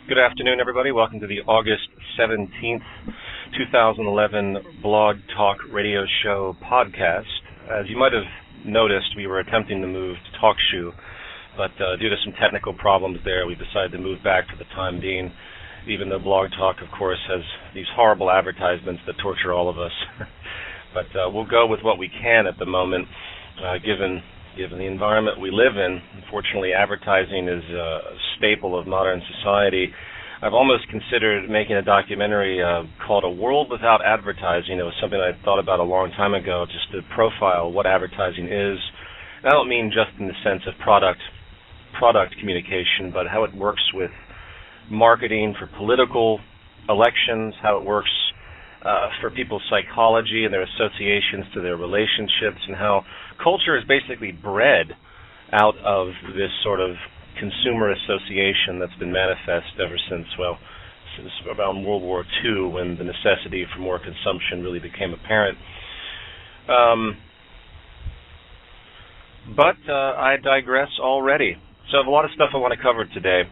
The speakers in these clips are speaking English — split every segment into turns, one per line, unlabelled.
Good afternoon, everybody. Welcome to the August 17th, 2011 Blog Talk Radio Show podcast. As you might have noticed, we were attempting to move to TalkShoe, but due to some technical problems there, we decided to move back for the time being, even though Blog Talk, of course, has these horrible advertisements that torture all of us. But we'll go with what we can at the moment, given the environment we live in. Unfortunately, advertising is a staple of modern society. I've almost considered making a documentary called A World Without Advertising. It was something I thought about a long time ago, just to profile what advertising is. And I don't mean just in the sense of product communication, but how it works with marketing for political elections, how it works for people's psychology and their associations to their relationships, and how culture is basically bred out of this sort of consumer association that's been manifest ever since around World War II, when the necessity for more consumption really became apparent. But I digress already. So I have a lot of stuff I want to cover today,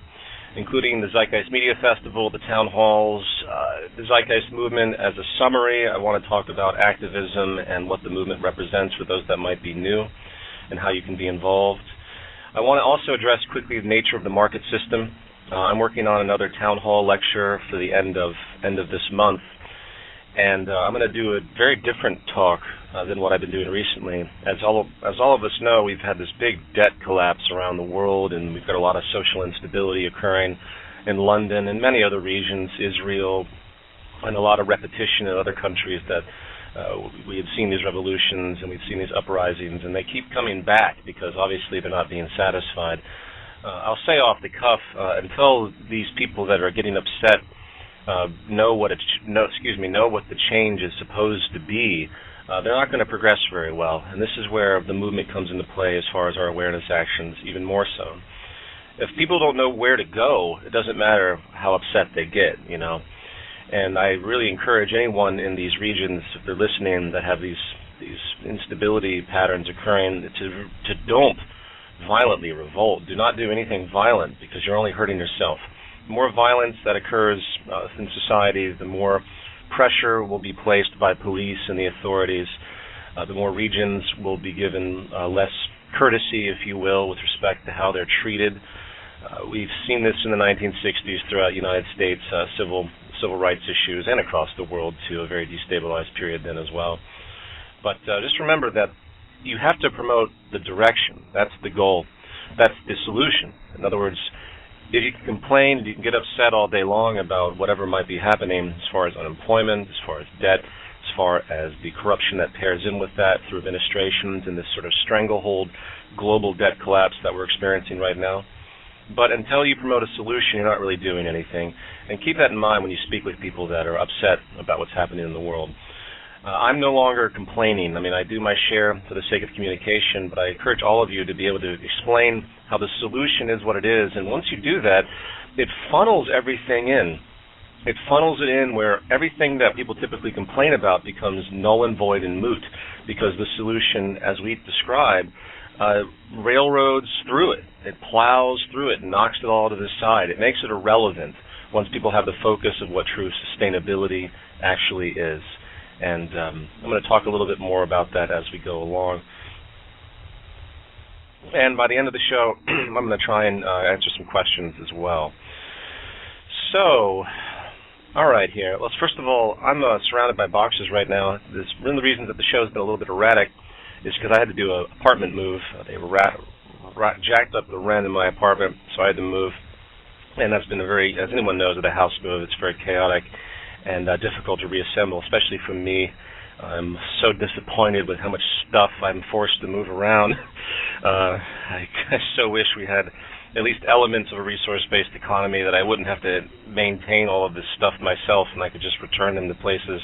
including the Zeitgeist Media Festival, the town halls, the Zeitgeist Movement. As a summary, I want to talk about activism and what the movement represents for those that might be new and how you can be involved. I want to also address quickly the nature of the market system. I'm working on another town hall lecture for the end of this month, and I'm going to do a very different talk than what I've been doing recently. As all of us know, we've had this big debt collapse around the world, and we've got a lot of social instability occurring in London and many other regions, Israel, and a lot of repetition in other countries that we had seen these revolutions and we've seen these uprisings, and they keep coming back because obviously they're not being satisfied. I'll say off the cuff, until these people that are getting upset know what the change is supposed to be, they're not going to progress very well. And this is where the movement comes into play as far as our awareness actions, even more so. If people don't know where to go, it doesn't matter how upset they get, And I really encourage anyone in these regions, if they're listening, that have these instability patterns occurring, to don't violently revolt. Do not do anything violent, because you're only hurting yourself. The more violence that occurs in society, the more pressure will be placed by police and the authorities. The more regions will be given less courtesy, if you will, with respect to how they're treated. We've seen this in the 1960s throughout the United States, civil rights issues, and across the world to a very destabilized period then as well. But just remember that you have to promote the direction. That's the goal. That's the solution. In other words, if you can complain, you can get upset all day long about whatever might be happening as far as unemployment, as far as debt, as far as the corruption that pairs in with that through administrations and this sort of stranglehold global debt collapse that we're experiencing right now. But until you promote a solution, you're not really doing anything. And keep that in mind when you speak with people that are upset about what's happening in the world. I'm no longer complaining. I do my share for the sake of communication, but I encourage all of you to be able to explain how the solution is what it is. And once you do that, it funnels everything in. It funnels it in where everything that people typically complain about becomes null and void and moot, because the solution, as we described, railroads through it. It plows through it and knocks it all to the side. It makes it irrelevant once people have the focus of what true sustainability actually is. And I'm going to talk a little bit more about that as we go along. And by the end of the show, I'm going to try and answer some questions as well. So, all right here. Well, first of all, I'm surrounded by boxes right now. One of the reasons that the show's been a little bit erratic is because I had to do an apartment move. They were jacked up the rent in my apartment, so I had to move. And that's been as anyone knows with a house move, it's very chaotic and difficult to reassemble, especially for me. I'm so disappointed with how much stuff I'm forced to move around. I so wish we had at least elements of a resource-based economy that I wouldn't have to maintain all of this stuff myself, and I could just return them to places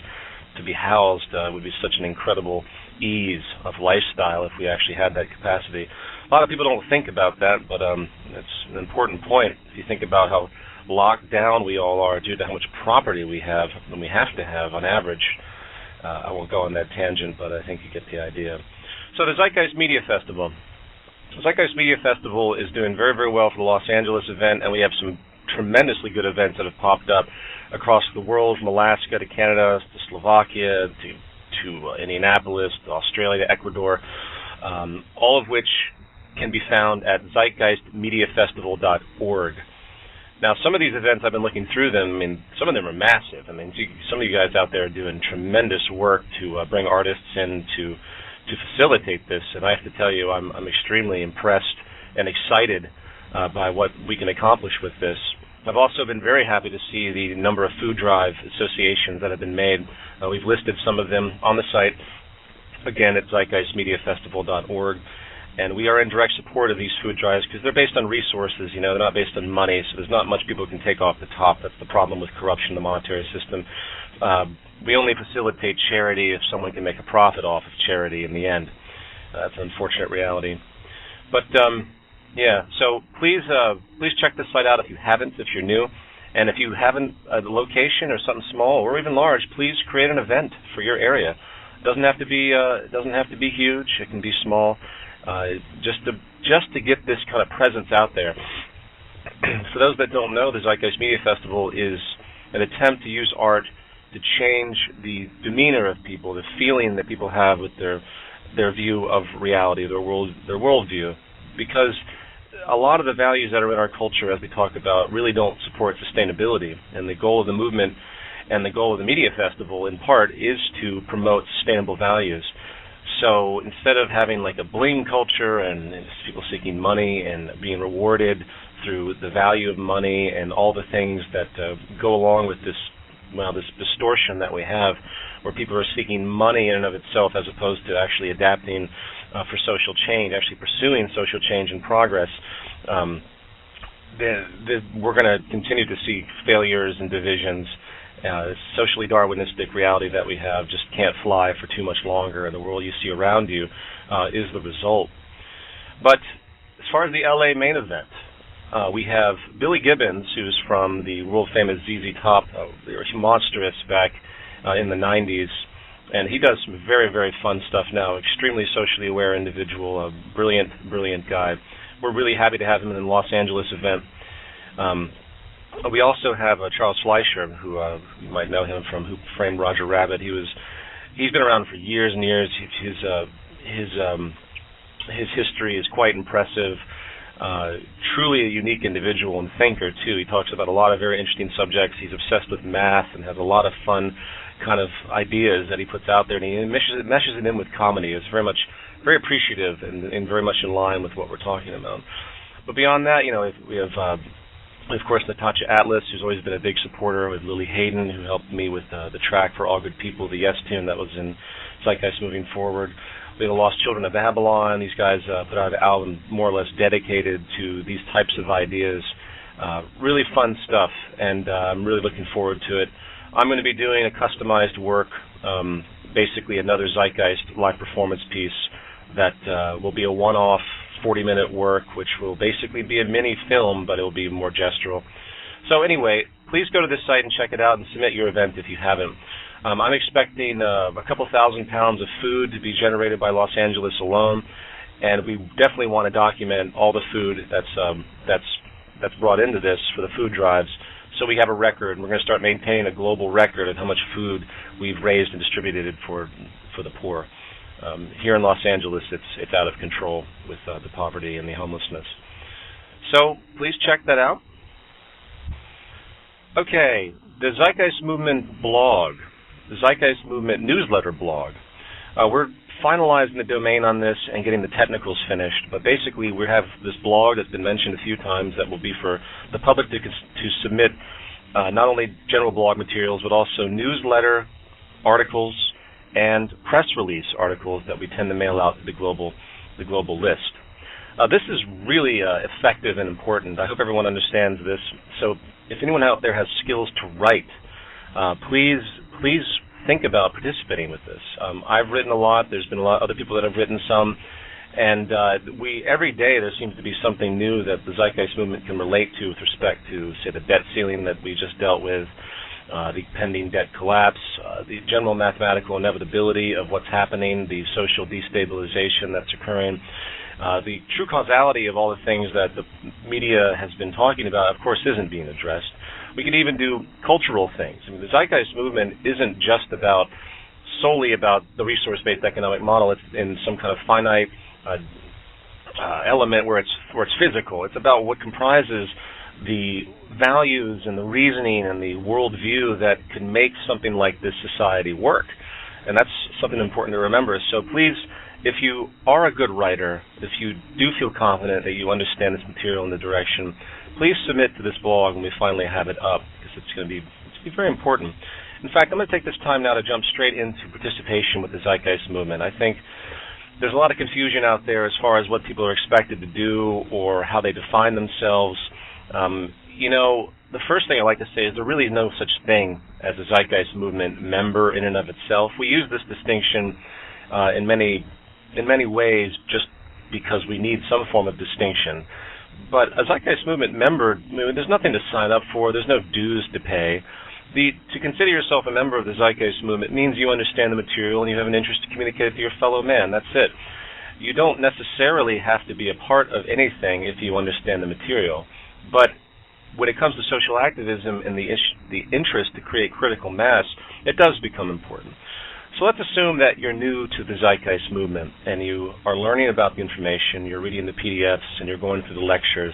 to be housed. It would be such an incredible ease of lifestyle if we actually had that capacity. A lot of people don't think about that, but it's an important point. If you think about how locked down we all are due to how much property we have and we have to have on average. I won't go on that tangent, but I think you get the idea. So the Zeitgeist Media Festival. The Zeitgeist Media Festival is doing very, very well for the Los Angeles event, and we have some tremendously good events that have popped up across the world, from Alaska to Canada to Slovakia to Indianapolis, to Australia, Ecuador, all of which can be found at zeitgeistmediafestival.org. Now, some of these events, I've been looking through them. I mean, some of them are massive. I mean, some of you guys out there are doing tremendous work to bring artists in to facilitate this, and I have to tell you, I'm extremely impressed and excited by what we can accomplish with this. I've also been very happy to see the number of food drive associations that have been made. We've listed some of them on the site, again, at zeitgeistmediafestival.org. And we are in direct support of these food drives because they're based on resources, they're not based on money, so there's not much people can take off the top. That's the problem with corruption in the monetary system. We only facilitate charity if someone can make a profit off of charity in the end. That's an unfortunate reality. But, so please check this site out if you haven't, if you're new. And if you haven't a location or something small or even large, please create an event for your area. It doesn't have to be huge. It can be small. Just to get this kind of presence out there. For those that don't know, the Zeitgeist Media Festival is an attempt to use art to change the demeanor of people, the feeling that people have with their view of reality, their worldview, because a lot of the values that are in our culture, as we talk about, really don't support sustainability. And the goal of the movement and the goal of the Media Festival, in part, is to promote sustainable values. So instead of having like a bling culture and people seeking money and being rewarded through the value of money and all the things that go along with this distortion that we have, where people are seeking money in and of itself as opposed to actually adapting for social change, actually pursuing social change and progress, we're going to continue to see failures and divisions. Socially Darwinistic reality that we have just can't fly for too much longer, and the world you see around you is the result. But as far as the LA main event, we have Billy Gibbons, who's from the world-famous ZZ Top. They were monstrous back in the 90s, and he does some very, very fun stuff now. Extremely socially aware individual, a brilliant, brilliant guy. We're really happy to have him in the Los Angeles event. We also have Charles Fleischer, who you might know him from Who Framed Roger Rabbit. He's been around for years and years. His history is quite impressive. Truly a unique individual and thinker too. He talks about a lot of very interesting subjects. He's obsessed with math and has a lot of fun kind of ideas that he puts out there, and he meshes it in with comedy. It's very appreciative and very much in line with what we're talking about. But beyond that, we have of course, Natasha Atlas, who's always been a big supporter, with Lily Hayden, who helped me with the track for All Good People, the Yes tune that was in Zeitgeist Moving Forward. We have the Lost Children of Babylon. These guys put out an album more or less dedicated to these types of ideas. Really fun stuff, and I'm really looking forward to it. I'm going to be doing a customized work, basically another Zeitgeist live performance piece that will be a one-off 40-minute work, which will basically be a mini film, but it will be more gestural. So anyway, please go to this site and check it out and submit your event if you haven't. I'm expecting a couple thousand pounds of food to be generated by Los Angeles alone, and we definitely want to document all the food that's brought into this for the food drives, so we have a record. We're going to start maintaining a global record of how much food we've raised and distributed for the poor. Here in Los Angeles, it's out of control with the poverty and the homelessness. So please check that out. Okay, the Zeitgeist Movement blog, the Zeitgeist Movement newsletter blog. We're finalizing the domain on this and getting the technicals finished, but basically we have this blog that's been mentioned a few times that will be for the public to submit not only general blog materials, but also newsletter articles and press release articles that we tend to mail out to the global list. This is really effective and important. I hope everyone understands this. So if anyone out there has skills to write, please think about participating with this. I've written a lot. There's been a lot of other people that have written some. And every day there seems to be something new that the Zeitgeist Movement can relate to with respect to, say, the debt ceiling that we just dealt with, the pending debt collapse, the general mathematical inevitability of what's happening, the social destabilization that's occurring. The true causality of all the things that the media has been talking about, of course, isn't being addressed. We could even do cultural things. I mean, the Zeitgeist Movement isn't just solely about the resource-based economic model. It's in some kind of finite element where it's physical. It's about what comprises the values and the reasoning and the worldview that can make something like this society work. And that's something important to remember. So please, if you are a good writer, if you do feel confident that you understand this material in the direction, please submit to this blog when we finally have it up, because it's going to be very important. In fact, I'm going to take this time now to jump straight into participation with the Zeitgeist Movement. I think there's a lot of confusion out there as far as what people are expected to do or how they define themselves. The first thing I like to say is there really is no such thing as a Zeitgeist Movement member in and of itself. We use this distinction in many ways just because we need some form of distinction. But a Zeitgeist Movement member, there's nothing to sign up for. There's no dues to pay. To consider yourself a member of the Zeitgeist Movement means you understand the material and you have an interest to communicate it to your fellow man. That's it. You don't necessarily have to be a part of anything if you understand the material. But when it comes to social activism and the interest to create critical mass, it does become important. So let's assume that you're new to the Zeitgeist Movement and you are learning about the information, you're reading the PDFs, and you're going through the lectures,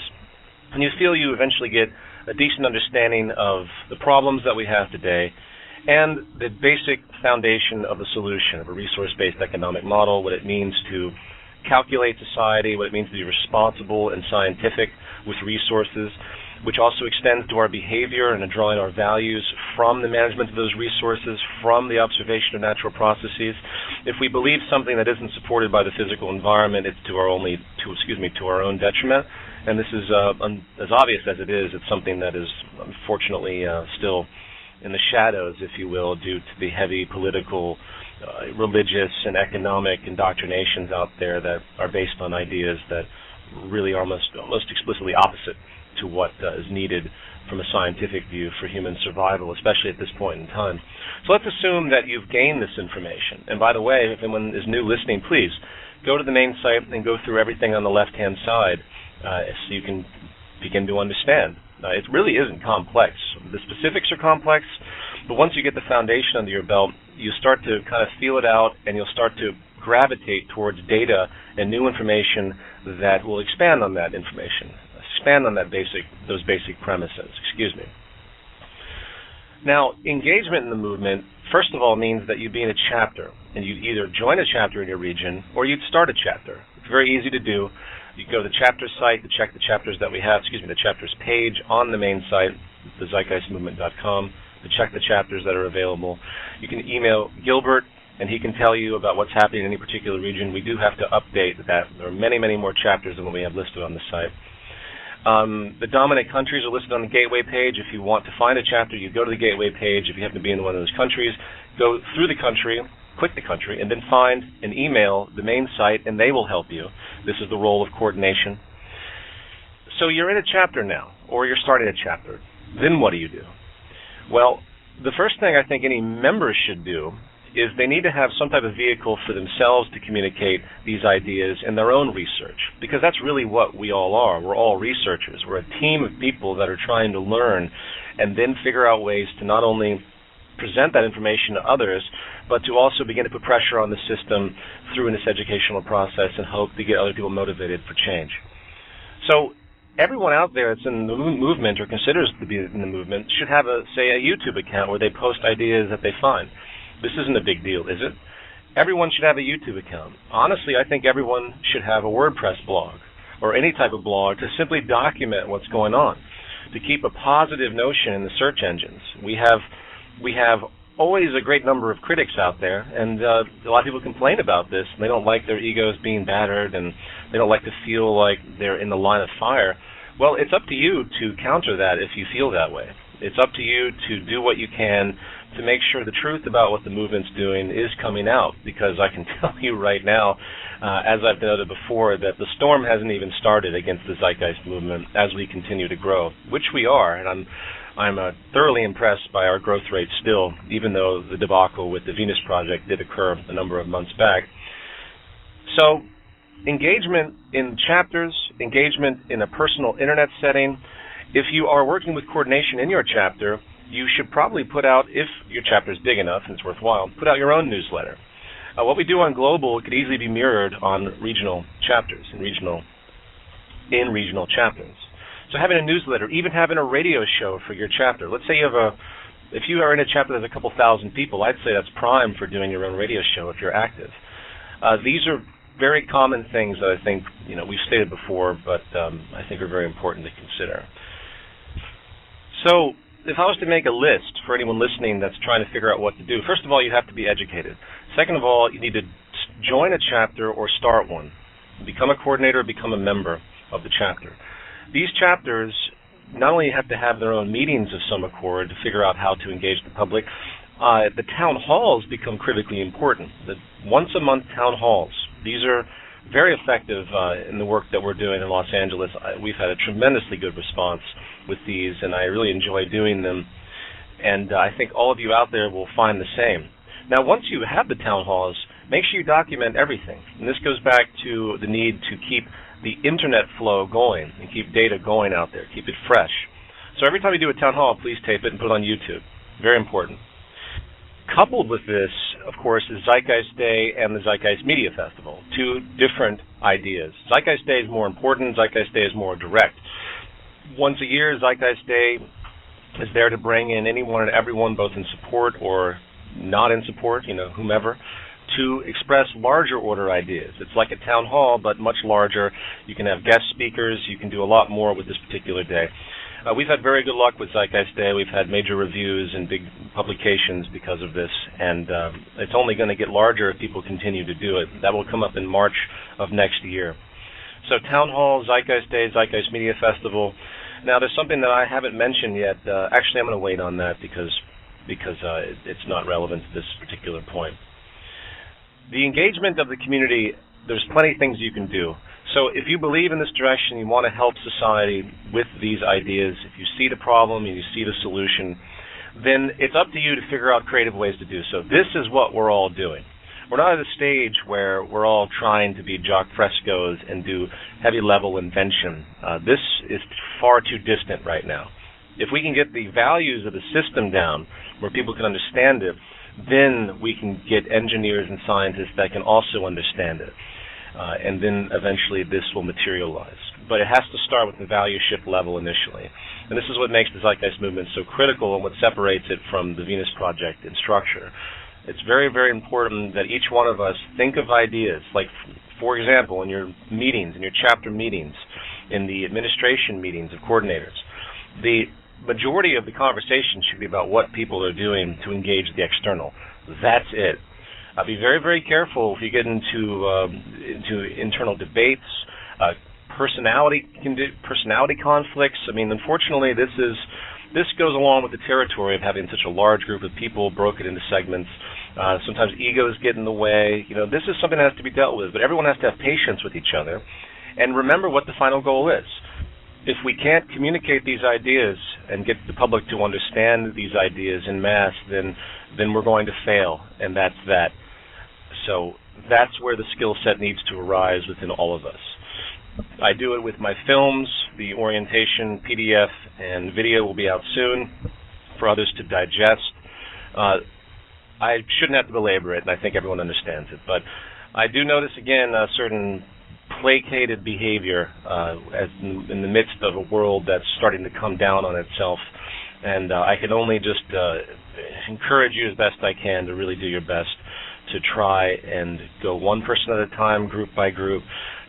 and you feel you eventually get a decent understanding of the problems that we have today and the basic foundation of the solution of a resource-based economic model, what it means to calculate society, what it means to be responsible and scientific with resources, which also extends to our behavior and drawing our values from the management of those resources, from the observation of natural processes. If we believe something that isn't supported by the physical environment, it's to our own detriment. And this is as obvious as it is. It's something that is unfortunately still in the shadows, if you will, due to the heavy political, religious, and economic indoctrinations out there that are based on ideas that really are almost explicitly opposite to what is needed from a scientific view for human survival, especially at this point in time. So let's assume that you've gained this information. And by the way, if anyone is new listening, please go to the main site and go through everything on the left-hand side so you can begin to understand. It really isn't complex. The specifics are complex, but once you get the foundation under your belt, you start to kind of feel it out, and you'll start to gravitate towards data and new information that will expand on that information, expand on those basic premises. Now, engagement in the movement, first of all, means that you'd be in a chapter, and you'd either join a chapter in your region or you'd start a chapter. It's very easy to do. You go to the chapter site to check the chapters that we have, the chapters page on the main site, thezeitgeistmovement.com, to check the chapters that are available. You can email Gilbert, and he can tell you about what's happening in any particular region. We do have to update that. There are many, many more chapters than what we have listed on the site. The dominant countries are listed on the gateway page. If you want to find a chapter, you go to the gateway page. If you happen to be in one of those countries, go through the country, click the country, and then find and email the main site, and they will help you. This is the role of coordination. So you're in a chapter now, or you're starting a chapter. Then what do you do? Well, the first thing I think any member should do is they need to have some type of vehicle for themselves to communicate these ideas in their own research, because that's really what we all are. We're all researchers. We're a team of people that are trying to learn and then figure out ways to not only present that information to others, but to also begin to put pressure on the system through this educational process and hope to get other people motivated for change. So everyone out there that's in the movement or considers to be in the movement should have, a YouTube account where they post ideas that they find. This isn't a big deal, is it? Everyone should have a YouTube account. Honestly, I think everyone should have a WordPress blog or any type of blog to simply document what's going on, to keep a positive notion in the search engines. We have always a great number of critics out there, and a lot of people complain about this. They don't like their egos being battered, and they don't like to feel like they're in the line of fire. Well, it's up to you to counter that if you feel that way. It's up to you to do what you can to make sure the truth about what the movement's doing is coming out, because I can tell you right now, as I've noted before, that the storm hasn't even started against the Zeitgeist Movement as we continue to grow, which we are, and I'm thoroughly impressed by our growth rate still, even though the debacle with the Venus Project did occur a number of months back. So engagement in chapters, engagement in a personal internet setting. If you are working with coordination in your chapter, you should probably put out, if your chapter is big enough and it's worthwhile, put out your own newsletter. What we do on global could easily be mirrored on regional chapters, in regional chapters. So having a newsletter, even having a radio show for your chapter. Let's say if you are in a chapter that's a couple thousand people, I'd say that's prime for doing your own radio show if you're active. These are very common things that I think we've stated before, but I think are very important to consider. So if I was to make a list for anyone listening that's trying to figure out what to do, first of all, you have to be educated. Second of all, you need to join a chapter or start one. Become a coordinator or become a member of the chapter. These chapters not only have to have their own meetings of some accord to figure out how to engage the public, the town halls become critically important. The once-a-month town halls, these are very effective in the work that we're doing in Los Angeles. We've had a tremendously good response with these, and I really enjoy doing them. And I think all of you out there will find the same. Now, once you have the town halls, make sure you document everything. And this goes back to the need to keep the internet flow going and keep data going out there, keep it fresh. So every time you do a town hall, please tape it and put it on YouTube. Very important. Coupled with this, of course, is Zeitgeist Day and the Zeitgeist Media Festival, two different ideas. Zeitgeist Day is more important, Zeitgeist Day is more direct. Once a year, Zeitgeist Day is there to bring in anyone and everyone, both in support or not in support, whomever, to express larger order ideas. It's like a town hall, but much larger. You can have guest speakers. You can do a lot more with this particular day. We've had very good luck with Zeitgeist Day. We've had major reviews and big publications because of this, and it's only going to get larger if people continue to do it. That will come up in March of next year. So Town Hall, Zeitgeist Day, Zeitgeist Media Festival. Now, there's something that I haven't mentioned yet. Actually, I'm going to wait on that because it's not relevant to this particular point. The engagement of the community, there's plenty of things you can do. So if you believe in this direction, you want to help society with these ideas, if you see the problem and you see the solution, then it's up to you to figure out creative ways to do so. This is what we're all doing. We're not at a stage where we're all trying to be Jacques Frescoes and do heavy-level invention. This is far too distant right now. If we can get the values of the system down where people can understand it, then we can get engineers and scientists that can also understand it. And then eventually this will materialize. But it has to start with the value shift level initially. And this is what makes the Zeitgeist Movement so critical and what separates it from the Venus Project in structure. It's very, very important that each one of us think of ideas, like, for example, in your meetings, in your chapter meetings, in the administration meetings of coordinators. The majority of the conversation should be about what people are doing to engage the external. That's it. Be very, very careful if you get into internal debates, personality conflicts. I mean, unfortunately, this goes along with the territory of having such a large group of people broken into segments. Sometimes egos get in the way. This is something that has to be dealt with, but everyone has to have patience with each other and remember what the final goal is. If we can't communicate these ideas and get the public to understand these ideas en masse, then we're going to fail, and that's that. So that's where the skill set needs to arise within all of us. I do it with my films. The orientation PDF and video will be out soon for others to digest. I shouldn't have to belabor it, and I think everyone understands it. But I do notice, again, a certain placated behavior in the midst of a world that's starting to come down on itself. And I can only just encourage you as best I can to really do your best to try and go one person at a time, group by group,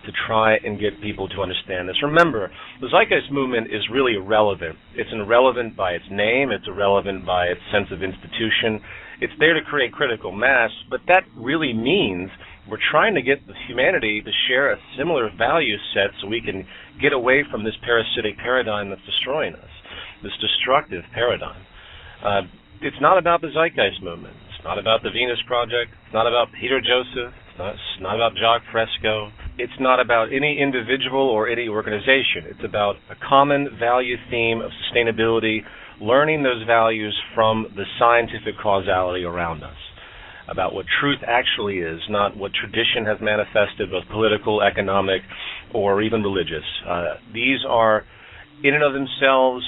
to try and get people to understand this. Remember, the Zeitgeist Movement is really irrelevant. It's irrelevant by its name. It's irrelevant by its sense of institution. It's there to create critical mass, but that really means we're trying to get the humanity to share a similar value set so we can get away from this parasitic paradigm that's destroying us, this destructive paradigm. It's not about the Zeitgeist Movement. It's not about the Venus Project. It's not about Peter Joseph. It's not about Jacques Fresco. It's not about any individual or any organization. It's about a common value theme of sustainability, learning those values from the scientific causality around us. about what truth actually is, not what tradition has manifested, both political, economic, or even religious. These are, in and of themselves,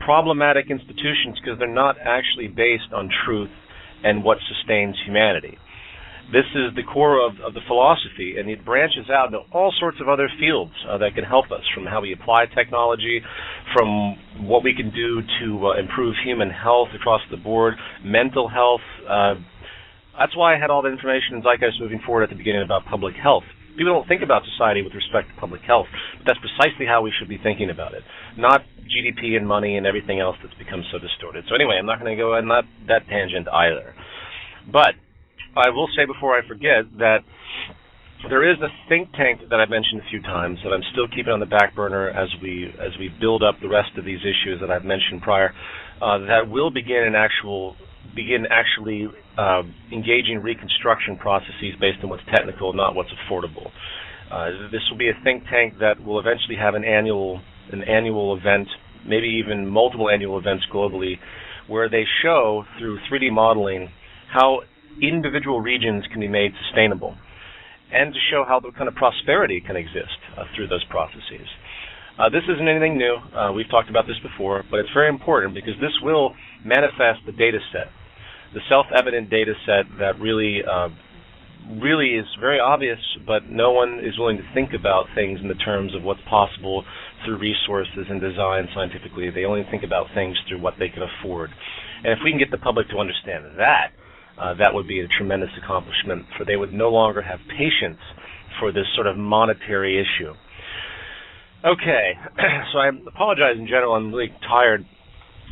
problematic institutions because they're not actually based on truth and what sustains humanity. This is the core of the philosophy, and it branches out into all sorts of other fields that can help us, from how we apply technology, from what we can do to improve human health across the board, mental health. That's why I had all the information in Zeitgeist Moving Forward at the beginning about public health. People don't think about society with respect to public health, but that's precisely how we should be thinking about it, not GDP and money and everything else that's become so distorted. So anyway, I'm not going to go on that tangent either. But I will say before I forget that there is a think tank that I've mentioned a few times that I'm still keeping on the back burner as we build up the rest of these issues that I've mentioned prior, that will begin actually engaging reconstruction processes based on what's technical, not what's affordable. This will be a think tank that will eventually have an annual event, maybe even multiple annual events globally, where they show through 3D modeling how individual regions can be made sustainable, and to show how the kind of prosperity can exist through those processes. This isn't anything new. We've talked about this before, but it's very important because this will manifest the data set, the self-evident data set that really is very obvious, but no one is willing to think about things in the terms of what's possible through resources and design scientifically. They only think about things through what they can afford. And if we can get the public to understand that, that would be a tremendous accomplishment, for they would no longer have patience for this sort of monetary issue. Okay, so I apologize in general. I'm really tired.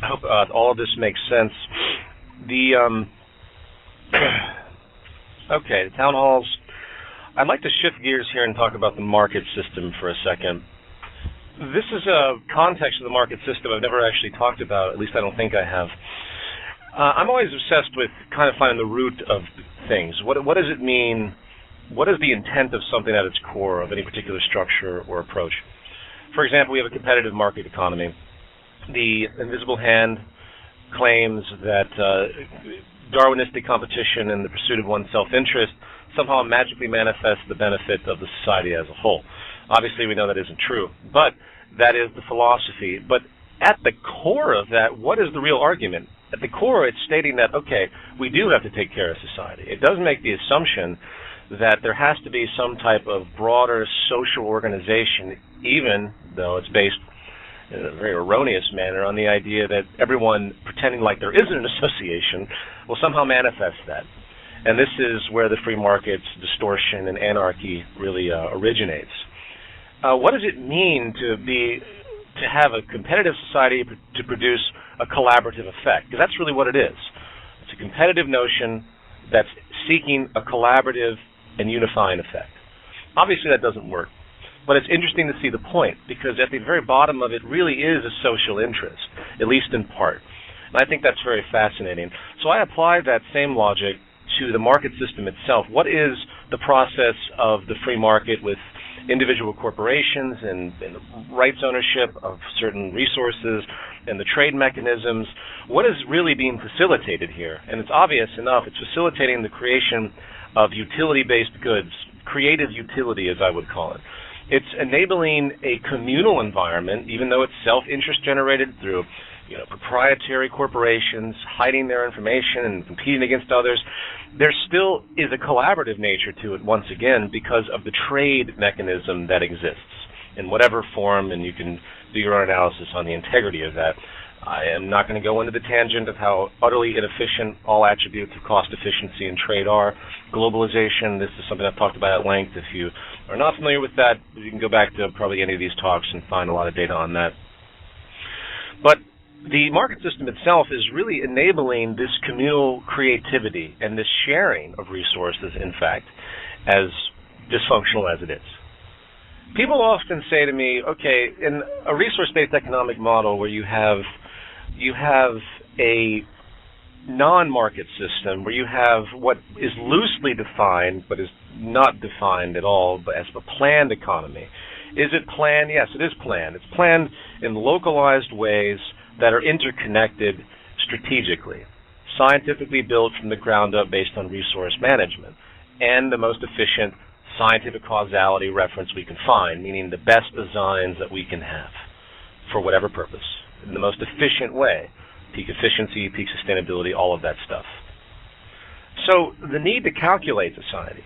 I hope all of this makes sense. Okay, the town halls. I'd like to shift gears here and talk about the market system for a second. This is a context of the market system I've never actually talked about, at least I don't think I have. I'm always obsessed with kind of finding the root of things. What does it mean? What is the intent of something at its core, of any particular structure or approach? For example, we have a competitive market economy. The invisible hand claims that Darwinistic competition and the pursuit of one's self-interest somehow magically manifests the benefit of the society as a whole. Obviously, we know that isn't true, but that is the philosophy. But at the core of that, what is the real argument? At the core, it's stating that, okay, we do have to take care of society. It does make the assumption that there has to be some type of broader social organization, even though it's based in a very erroneous manner on the idea that everyone pretending like there isn't an association will somehow manifest that. And this is where the free market's distortion and anarchy really originates. What does it mean to have a competitive society to produce a collaborative effect? Because that's really what it is. It's a competitive notion that's seeking a collaborative and unifying effect. Obviously that doesn't work, but it's interesting to see the point, because at the very bottom of it really is a social interest, at least in part. And I think that's very fascinating. So I apply that same logic to the market system itself. What is the process of the free market with individual corporations and rights ownership of certain resources and the trade mechanisms? What is really being facilitated here? And it's obvious enough. It's facilitating the creation of utility-based goods, creative utility as I would call it. It's enabling a communal environment, even though it's self-interest generated through proprietary corporations hiding their information and competing against others. There still is a collaborative nature to it, once again, because of the trade mechanism that exists in whatever form, and you can do your own analysis on the integrity of that. I am not going to go into the tangent of how utterly inefficient all attributes of cost efficiency and trade are. Globalization, this is something I've talked about at length. If you are not familiar with that, you can go back to probably any of these talks and find a lot of data on that. But the market system itself is really enabling this communal creativity and this sharing of resources, in fact, as dysfunctional as it is. People often say to me, okay, in a resource-based economic model where you have a non-market system, where you have what is loosely defined but is not defined at all, but as a planned economy. Is it planned? Yes, it is planned. It's planned in localized ways that are interconnected strategically. scientifically built from the ground up based on resource management, and the most efficient scientific causality reference we can find, meaning the best designs that we can have for whatever purpose, in the most efficient way, peak efficiency, peak sustainability, all of that stuff. So the need to calculate society,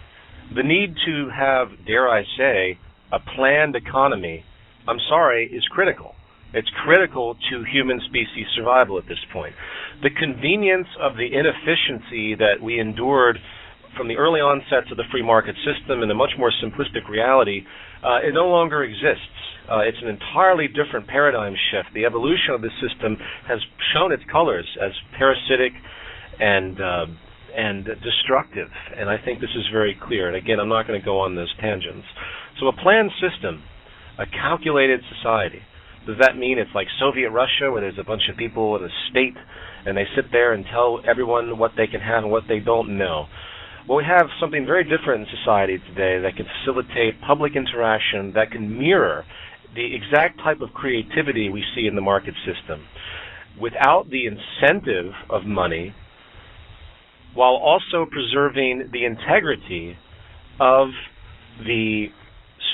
the need to have, dare I say, a planned economy, I'm sorry, is critical. It's critical to human species survival at this point. The convenience of the inefficiency that we endured from the early onsets of the free market system and a much more simplistic reality, it no longer exists. It's an entirely different paradigm shift. The evolution of the system has shown its colors as parasitic and destructive, and I think this is very clear. And again, I'm not going to go on those tangents. So a planned system, a calculated society, does that mean it's like Soviet Russia where there's a bunch of people in a state and they sit there and tell everyone what they can have and what they don't know? Well, we have something very different in society today that can facilitate public interaction, that can mirror the exact type of creativity we see in the market system without the incentive of money, while also preserving the integrity of the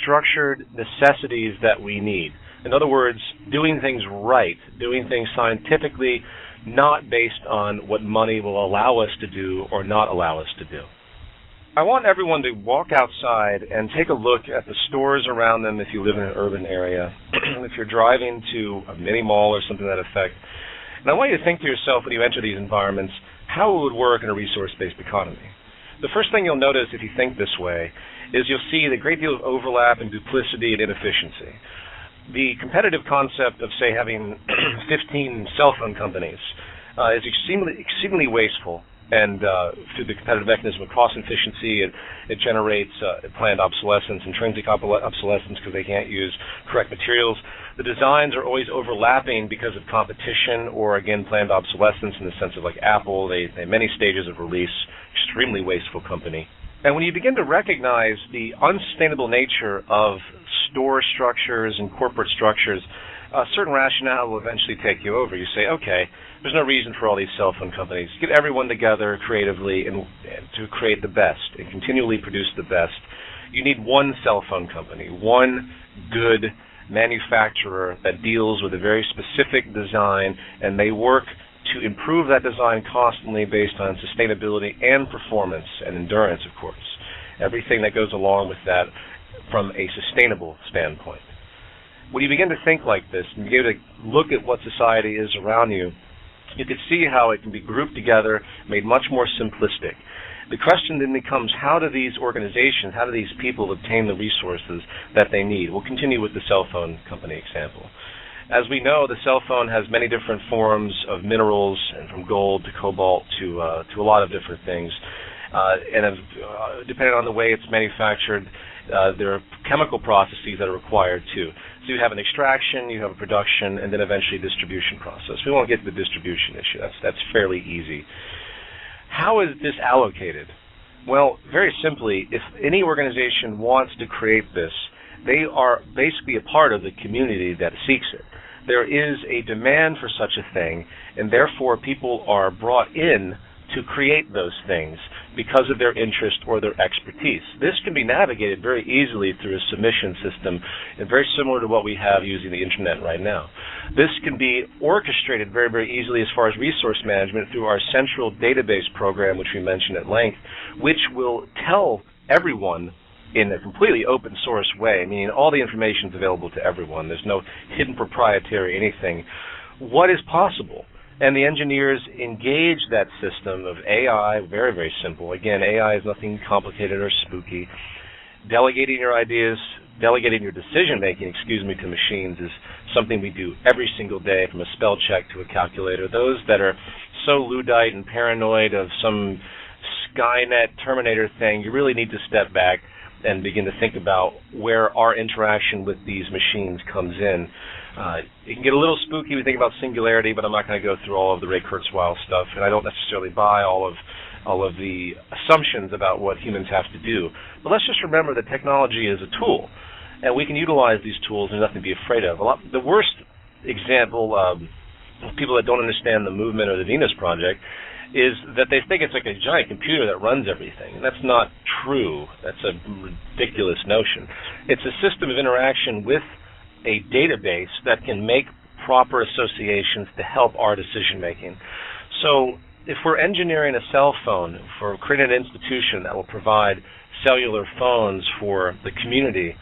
structured necessities that we need. In other words, doing things right, doing things scientifically, not based on what money will allow us to do or not allow us to do. I want everyone to walk outside and take a look at the stores around them if you live in an urban area, if you're driving to a mini mall or something to that effect. And I want you to think to yourself when you enter these environments how it would work in a resource-based economy. The first thing you'll notice if you think this way is you'll see the great deal of overlap and duplicity and inefficiency. The competitive concept of, say, having 15 cell phone companies is exceedingly wasteful, and through the competitive mechanism of cost efficiency, it generates planned obsolescence, intrinsic obsolescence because they can't use correct materials. The designs are always overlapping because of competition or, again, planned obsolescence in the sense of like Apple. They have many stages of release, extremely wasteful company. And when you begin to recognize the unsustainable nature of store structures and corporate structures, a certain rationale will eventually take you over. You say, okay, there's no reason for all these cell phone companies. Get everyone together creatively and to create the best and continually produce the best. You need one cell phone company, one good manufacturer that deals with a very specific design, and they work to improve that design constantly based on sustainability and performance and endurance, of course. Everything that goes along with that from a sustainable standpoint. When you begin to think like this and begin to look at what society is around you, you can see how it can be grouped together, made much more simplistic. The question then becomes, how do these organizations, how do these people obtain the resources that they need? We'll continue with the cell phone company example. As we know, the cell phone has many different forms of minerals, and from gold to cobalt to a lot of different things. Depending on the way it's manufactured, there are chemical processes that are required too. So you have an extraction, you have a production, and then eventually a distribution process. We won't get to the distribution issue. That's fairly easy. How is this allocated? Well, very simply, if any organization wants to create this, they are basically a part of the community that seeks it. There is a demand for such a thing, and therefore people are brought in to create those things because of their interest or their expertise. This can be navigated very easily through a submission system, and very similar to what we have using the internet right now. This can be orchestrated very, very easily as far as resource management through our central database program, which we mentioned at length, which will tell everyone in a completely open source way, meaning all the information is available to everyone. There's no hidden proprietary anything. What is possible? And the engineers engage that system of AI, very, very simple. Again, AI is nothing complicated or spooky. Delegating your ideas, delegating your decision-making, to machines is something we do every single day, from a spell check to a calculator. Those that are so Luddite and paranoid of some Skynet Terminator thing, you really need to step back and begin to think about where our interaction with these machines comes in. It can get a little spooky when you think about singularity, but I'm not going to go through all of the Ray Kurzweil stuff, and I don't necessarily buy all of the assumptions about what humans have to do. But let's just remember that technology is a tool, and we can utilize these tools, and nothing to be afraid of. The worst example of people that don't understand the movement or the Venus Project is that they think it's like a giant computer that runs everything. And that's not true. That's a ridiculous notion. It's a system of interaction with a database that can make proper associations to help our decision making. So if we're engineering a cell phone, if we're creating an institution that will provide cellular phones for the community,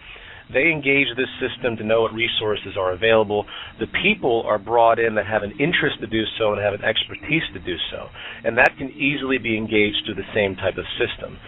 they engage this system to know what resources are available. The people are brought in that have an interest to do so and have an expertise to do so. And that can easily be engaged through the same type of system.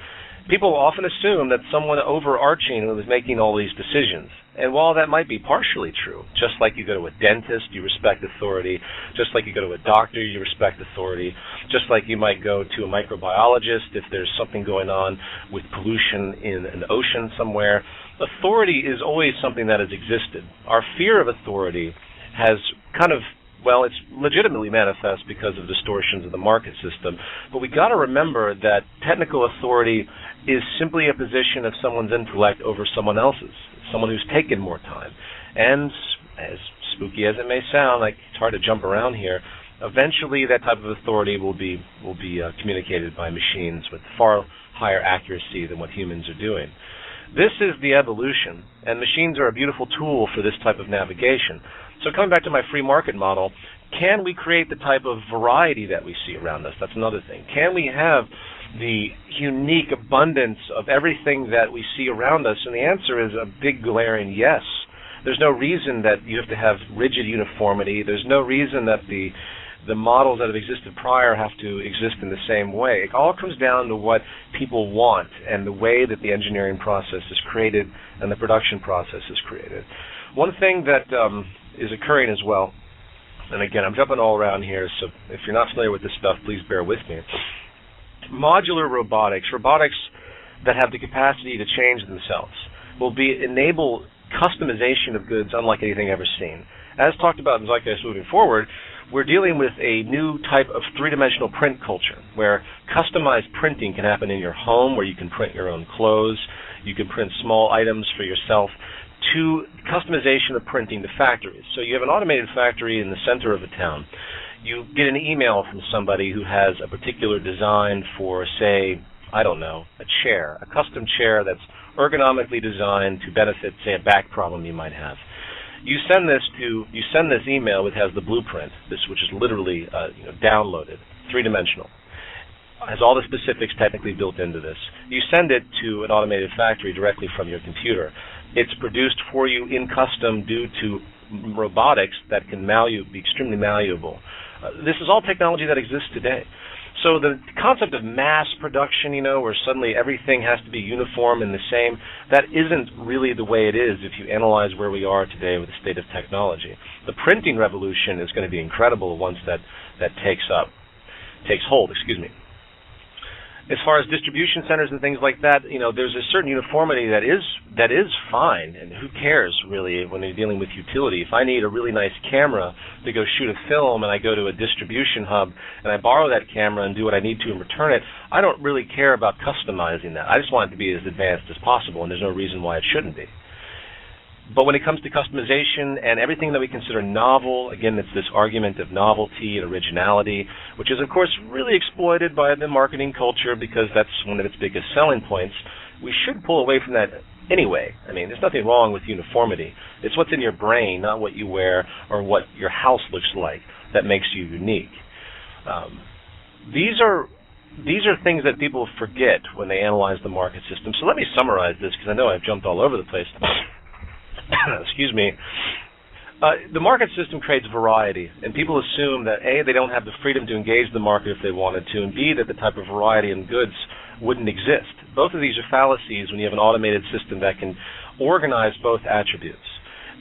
People often assume that someone overarching is making all these decisions. And while that might be partially true, just like you go to a dentist, you respect authority. Just like you go to a doctor, you respect authority. Just like you might go to a microbiologist if there's something going on with pollution in an ocean somewhere. Authority is always something that has existed. Our fear of authority has kind of, well, it's legitimately manifest because of distortions of the market system. But we got to remember that technical authority is simply a position of someone's intellect over someone else's, someone who's taken more time. And as spooky as it may sound, like it's hard to jump around here, eventually that type of authority will be communicated by machines with far higher accuracy than what humans are doing. This is the evolution, and machines are a beautiful tool for this type of navigation. So coming back to my free market model, can we create the type of variety that we see around us? That's another thing. Can we have the unique abundance of everything that we see around us? And the answer is a big glaring yes. There's no reason that you have to have rigid uniformity. There's no reason that the models that have existed prior have to exist in the same way. It all comes down to what people want and the way that the engineering process is created and the production process is created. One thing that is occurring as well, and again, I'm jumping all around here, so if you're not familiar with this stuff, please bear with me. Modular robotics that have the capacity to change themselves, will enable customization of goods unlike anything ever seen. As talked about in Zeitgeist Moving Forward, we're dealing with a new type of three-dimensional print culture where customized printing can happen in your home, where you can print your own clothes, you can print small items for yourself, to customization of printing to factories. So you have an automated factory in the center of a town. You get an email from somebody who has a particular design for, say, I don't know, a chair, a custom chair that's ergonomically designed to benefit, say, a back problem you might have. You send this email which has the blueprint, which is literally downloaded, three-dimensional. Has all the specifics technically built into this. You send it to an automated factory directly from your computer. It's produced for you in custom due to robotics that can be extremely malleable. This is all technology that exists today. So the concept of mass production, where suddenly everything has to be uniform and the same, that isn't really the way it is if you analyze where we are today with the state of technology. The printing revolution is going to be incredible once that takes hold. As far as distribution centers and things like that, there's a certain uniformity that is fine, and who cares really when you're dealing with utility. If I need a really nice camera to go shoot a film and I go to a distribution hub and I borrow that camera and do what I need to and return it, I don't really care about customizing that. I just want it to be as advanced as possible, and there's no reason why it shouldn't be. But when it comes to customization and everything that we consider novel, again, it's this argument of novelty and originality, which is, of course, really exploited by the marketing culture because that's one of its biggest selling points. We should pull away from that anyway. I mean, there's nothing wrong with uniformity. It's what's in your brain, not what you wear or what your house looks like, that makes you unique. These are things that people forget when they analyze the market system. So let me summarize this because I know I've jumped all over the place. Excuse me. The market system creates variety, and people assume that A, they don't have the freedom to engage the market if they wanted to, and B, that the type of variety in goods wouldn't exist. Both of these are fallacies when you have an automated system that can organize both attributes,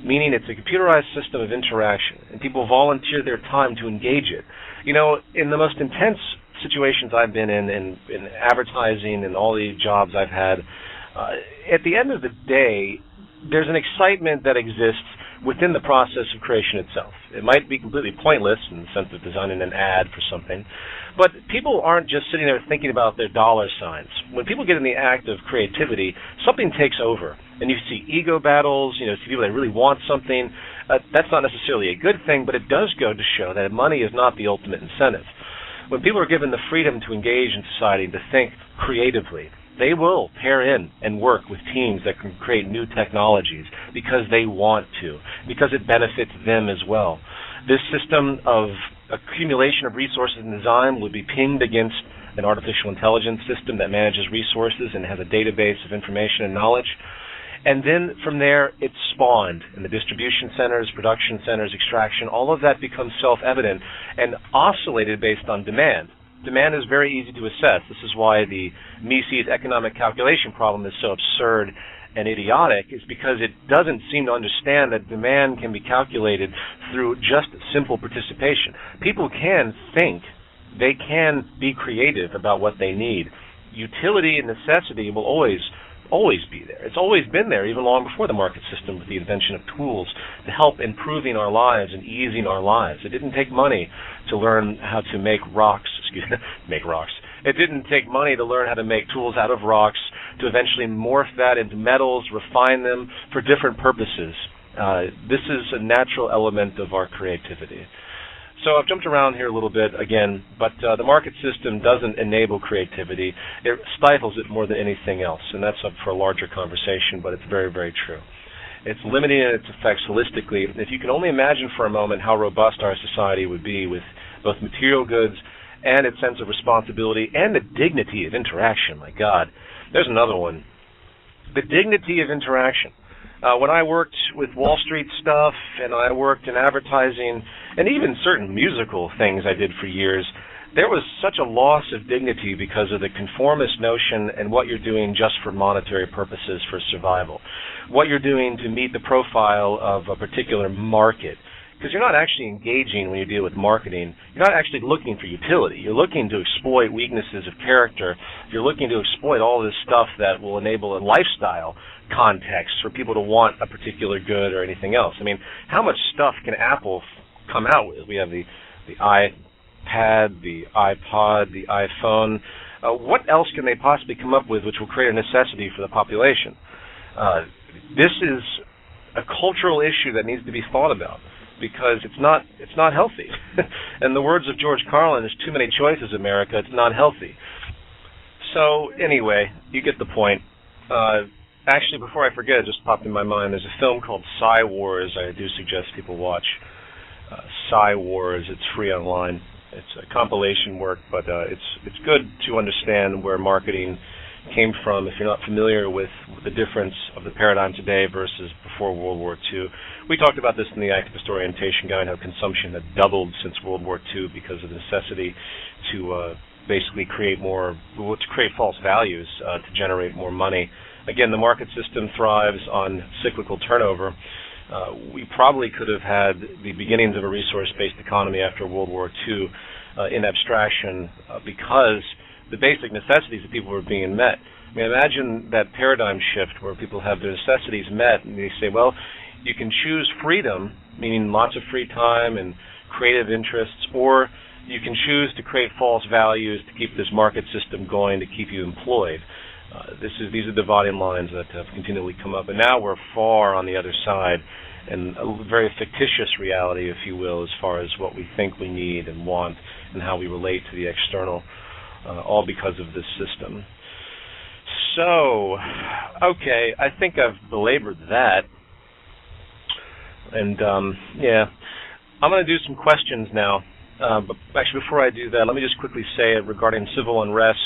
meaning it's a computerized system of interaction, and people volunteer their time to engage it. In the most intense situations I've been in advertising and all the jobs I've had, at the end of the day, there's an excitement that exists within the process of creation itself. It might be completely pointless in the sense of designing an ad for something, but people aren't just sitting there thinking about their dollar signs. When people get in the act of creativity, something takes over, and you see ego battles, see people that really want something. That's not necessarily a good thing, but it does go to show that money is not the ultimate incentive. When people are given the freedom to engage in society, to think creatively, they will pair in and work with teams that can create new technologies because they want to, because it benefits them as well. This system of accumulation of resources and design would be pinged against an artificial intelligence system that manages resources and has a database of information and knowledge. And then from there, it's spawned in the distribution centers, production centers, extraction. All of that becomes self-evident and oscillated based on demand. Demand is very easy to assess. This is why the Mises economic calculation problem is so absurd and idiotic, is because it doesn't seem to understand that demand can be calculated through just simple participation. People can think. They can be creative about what they need. Utility and necessity will always be there. It's always been there, even long before the market system, with the invention of tools to help improving our lives and easing our lives. It didn't take money to learn how to make rocks. It didn't take money to learn how to make tools out of rocks, to eventually morph that into metals, refine them for different purposes. This is a natural element of our creativity. So I've jumped around here a little bit again, but the market system doesn't enable creativity. It stifles it more than anything else, and that's up for a larger conversation, but it's very, very true. It's limiting in its effects holistically. If you can only imagine for a moment how robust our society would be with both material goods and its sense of responsibility and the dignity of interaction. My God, there's another one. The dignity of interaction. When I worked with Wall Street stuff, and I worked in advertising, and even certain musical things I did for years, there was such a loss of dignity because of the conformist notion and what you're doing just for monetary purposes for survival. What you're doing to meet the profile of a particular market. Because you're not actually engaging when you deal with marketing. You're not actually looking for utility. You're looking to exploit weaknesses of character. You're looking to exploit all this stuff that will enable a lifestyle context for people to want a particular good or anything else. I mean, how much stuff can Apple come out with? We have the iPad, the iPod, the iPhone. What else can they possibly come up with which will create a necessity for the population? This is a cultural issue that needs to be thought about, because it's not healthy. In the words of George Carlin, there's too many choices, America. It's not healthy. So anyway, you get the point. Actually, before I forget, it just popped in my mind. There's a film called Psy Wars. I do suggest people watch Psy Wars. It's free online. It's a compilation work, but it's good to understand where marketing came from if you're not familiar with the difference of the paradigm today versus before World War II. We talked about this in the Activist Orientation Guide, how consumption had doubled since World War II because of the necessity to basically create false values to generate more money. Again, the market system thrives on cyclical turnover. We probably could have had the beginnings of a resource-based economy after World War II in abstraction because the basic necessities of people were being met. I mean, imagine that paradigm shift where people have their necessities met and they say, well, you can choose freedom, meaning lots of free time and creative interests, or you can choose to create false values to keep this market system going, to keep you employed. These are dividing lines that have continually come up, and now we're far on the other side, and a very fictitious reality, if you will, as far as what we think we need and want and how we relate to the external, all because of this system. So, okay, I think I've belabored that, and yeah, I'm going to do some questions now. But actually, before I do that, let me just quickly say regarding civil unrest.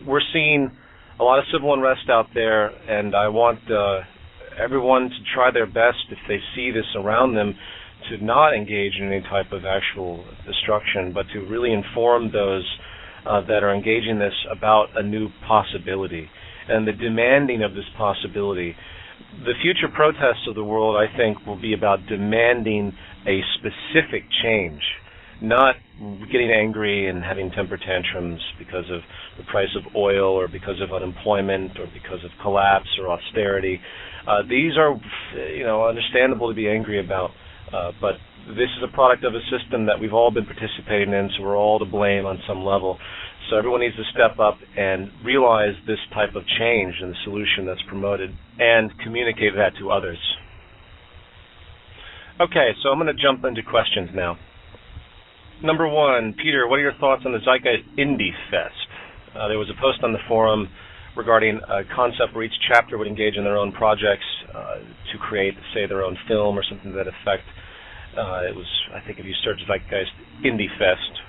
We're seeing a lot of civil unrest out there, and I want everyone to try their best, if they see this around them, to not engage in any type of actual destruction, but to really inform those that are engaging in this about a new possibility and the demanding of this possibility. The future protests of the world, I think, will be about demanding a specific change, not getting angry and having temper tantrums because of the price of oil or because of unemployment or because of collapse or austerity. These are, understandable to be angry about, but this is a product of a system that we've all been participating in, so we're all to blame on some level. So everyone needs to step up and realize this type of change and the solution that's promoted and communicate that to others. Okay, so I'm going to jump into questions now. Number one, Peter, what are your thoughts on the Zeitgeist Indie Fest? There was a post on the forum regarding a concept where each chapter would engage in their own projects to create, say, their own film or something to that effect. It was, I think, if you search Zeitgeist Indie Fest